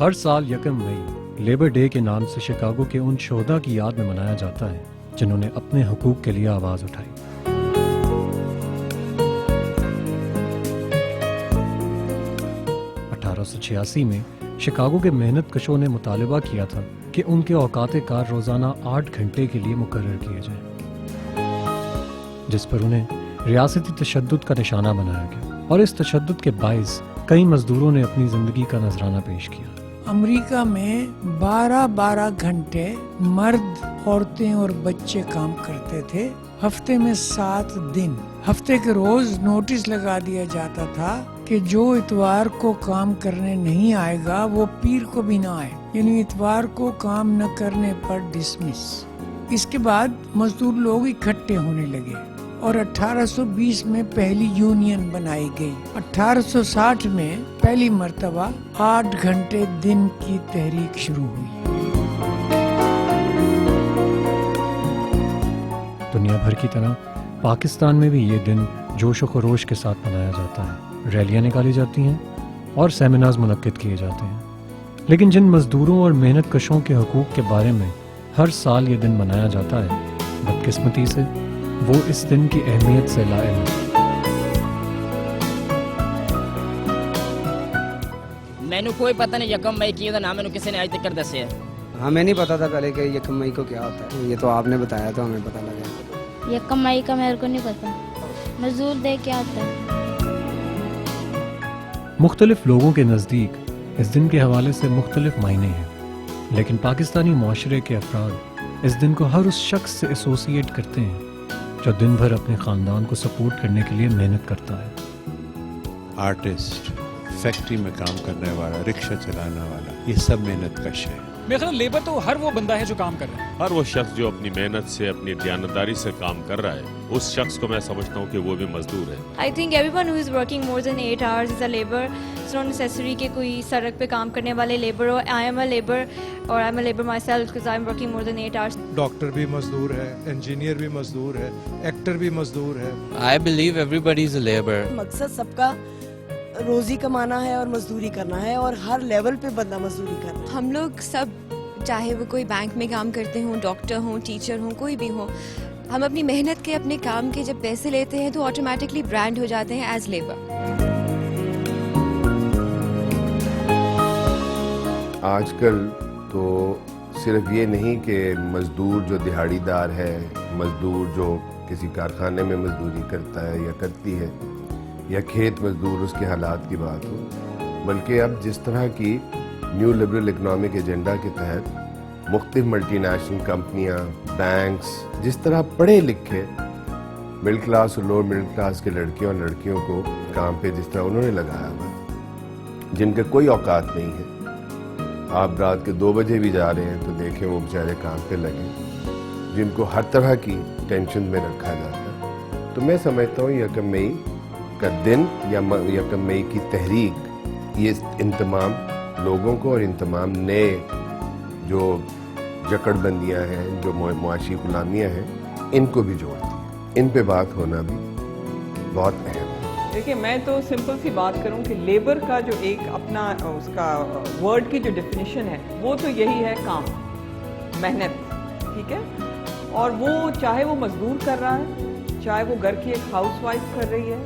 ہر سال یکم مئی labour day کے نام سے شکاگو کے ان شہدا کی یاد میں منایا جاتا ہے جنہوں نے اپنے حقوق کے لیے آواز اٹھائی۔ 1886 میں شکاگو کے محنت کشوں نے مطالبہ کیا تھا کہ ان کے اوقات کار روزانہ 8 گھنٹے کے لیے مقرر کیے جائیں، جس پر انہیں ریاستی تشدد کا نشانہ بنایا گیا، اور اس تشدد کے باعث کئی مزدوروں نے اپنی زندگی کا نذرانہ پیش کیا۔ امریکہ میں 12 گھنٹے مرد، عورتیں اور بچے کام کرتے تھے، ہفتے میں 7 دن، ہفتے کے روز نوٹس لگا دیا جاتا تھا کہ جو اتوار کو کام کرنے نہیں آئے گا وہ پیر کو بھی نہ آئے، یعنی اتوار کو کام نہ کرنے پر ڈسمس۔ اس کے بعد مزدور لوگ اکٹھے ہونے لگے اور 1820 میں پہلی یونین بنائی گئی۔ 1860 میں پہلی مرتبہ 8 گھنٹے دن کی تحریک شروع ہوئی۔ دنیا بھر کی طرح پاکستان میں بھی یہ دن جوش و خروش کے ساتھ منایا جاتا ہے، ریلیاں نکالی جاتی ہیں اور سیمینارز منعقد کیے جاتے ہیں، لیکن جن مزدوروں اور محنت کشوں کے حقوق کے بارے میں ہر سال یہ دن منایا جاتا ہے، بدقسمتی سے وہ اس دن کی اہمیت سے لا علم ہے۔ مینو کوئی پتہ نہیں یکم مئی کی نام مینو کسی نے آج تک کر دسے ہے۔ ہمیں نہیں پتا تھا پہلے کہ یکم مئی کو کیا ہوتا ہے، یہ تو آپ نے بتایا تو ہمیں پتہ لگا۔ یکم مئی کا میرے کو نہیں پتا، مزدور ڈے کیا ہوتا ہے؟ مختلف لوگوں کے نزدیک اس دن کے حوالے سے مختلف معنی ہیں، لیکن پاکستانی معاشرے کے افراد اس دن کو ہر اس شخص سے ایسوسیٹ کرتے ہیں جو دن بھر اپنے خاندان کو سپورٹ کرنے کے لیے محنت کرتا ہے۔ آرٹسٹ، فیکٹری میں کام کرنے والا، رکشہ چلانے والا، یہ سب محنت کش ہے۔ میرے خیال لیبر تو ہر وہ بندہ ہے جو کام کر رہا ہے، ہر وہ شخص جو اپنی محنت سے، اپنی دیانتداری سے کام کر رہا ہے، اس شخص کو میں سمجھتا ہوں کہ وہ بھی مزدور ہے۔ I think everyone who is working more than 8 hours is a labor. It's not necessary کہ کوئی سڑک پہ کام کرنے والے labour who. I am a labor or I'm a labor myself because I'm working more than 8 hours. Doctor بھی مزدور ہے، engineer بھی مزدور ہے، ایکٹر بھی مزدور ہے۔ I believe everybody is a labor. مقصد سب کا روزی کمانا ہے اور مزدوری کرنا ہے، اور ہر لیول پہ بندہ مزدوری کرنا ہے۔ ہم لوگ سب، چاہے وہ کوئی بینک میں کام کرتے ہوں، ڈاکٹر ہوں، ٹیچر ہوں، کوئی بھی ہو، ہم اپنی محنت کے، اپنے کام کے جب پیسے لیتے ہیں تو آٹومیٹکلی برانڈ ہو جاتے ہیں ایز لیبر۔ آج کل تو صرف یہ نہیں کہ مزدور جو دہاڑی دار ہے، مزدور جو کسی کارخانے میں مزدوری کرتا ہے یا کرتی ہے، یا کھیت مزدور، اس کے حالات کی بات ہو، بلکہ اب جس طرح کی نیو لبرل اکنامک ایجنڈا کے تحت مختلف ملٹی نیشنل کمپنیاں، بینکس، جس طرح پڑھے لکھے مڈل کلاس اور لوور مڈل کلاس کے لڑکیوں اور لڑکیوں کو کام پہ جس طرح انہوں نے لگایا ہوا، جن کے کوئی اوقات نہیں ہے، آپ رات کے 2 بجے بھی جا رہے ہیں تو دیکھیں وہ بیچارے کام پہ لگے، جن کو ہر طرح کی ٹینشن میں رکھا جاتا ہے۔ تو میں سمجھتا ہوں یکم مئی کا دن یا یکم مئی کی تحریک یہ ان تمام لوگوں کو اور ان تمام نئے جو جکڑ بندیاں ہیں، جو معاشی غلامیاں ہیں، ان کو بھی جوڑتی ہے۔ ان پہ بات ہونا بھی بہت اہم ہے۔ دیکھیں، میں تو سمپل سی بات کروں کہ لیبر کا جو ایک اپنا اس کا ورڈ کی جو ڈیفینیشن ہے وہ تو یہی ہے، کام، محنت، ٹھیک ہے؟ اور وہ چاہے وہ مزدور کر رہا ہے، چاہے وہ گھر کی ایک ہاؤس وائف کر رہی ہے،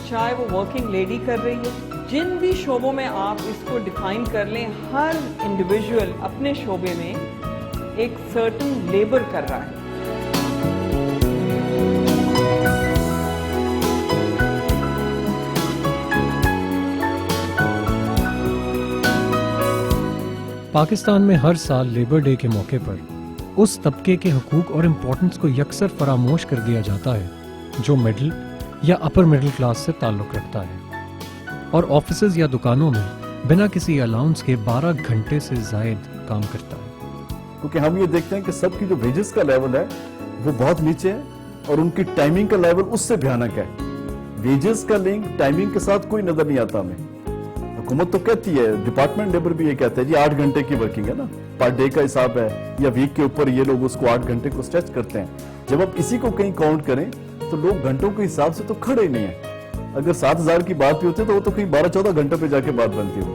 چاہے وہ ورکنگ لیڈی کر رہی ہے، جن بھی شعبوں میں آپ اس کو ڈیفائن کر لیں، ہر انڈیویجول اپنے شعبے میں ایک سرٹن لیبر کر رہا ہے۔ پاکستان میں ہر سال لیبر ڈے کے موقع پر اس طبقے کے حقوق اور امپورٹنس کو یکسر فراموش کر دیا جاتا ہے جو مڈل یا اپر مڈل کلاس سے تعلق رکھتا ہے، اور آفیسز یا دکانوں میں بنا کسی الاؤنس کے 12 گھنٹے سے زائد کام کرتا ہے۔ کیونکہ ہم یہ دیکھتے ہیں کہ سب کی جو ویجز کا لیول ہے وہ بہت نیچے ہے، اور ان کی ٹائمنگ کا لیول اس سے بھیانک ہے۔ ویجز کا لنک ٹائمنگ کے ساتھ کوئی نظر نہیں آتا ہمیں۔ حکومت تو کہتی ہے، ڈپارٹمنٹ لیبر بھی یہ کہتا ہے جی 8 گھنٹے کی ورکنگ ہے نا، پر ڈے کا حساب ہے، یا ویک کے اوپر یہ لوگ اس کو 8 گھنٹے کو اسٹریچ کرتے ہیں۔ جب آپ اسی کو کہیں کاؤنٹ کریں تو لوگ گھنٹوں کے حساب سے تو کھڑے نہیں ہیں۔ اگر 7,000 کی بات بھی ہوتی ہے تو وہ تو کہیں 12-14 گھنٹوں پہ جا کے بات بنتی ہو۔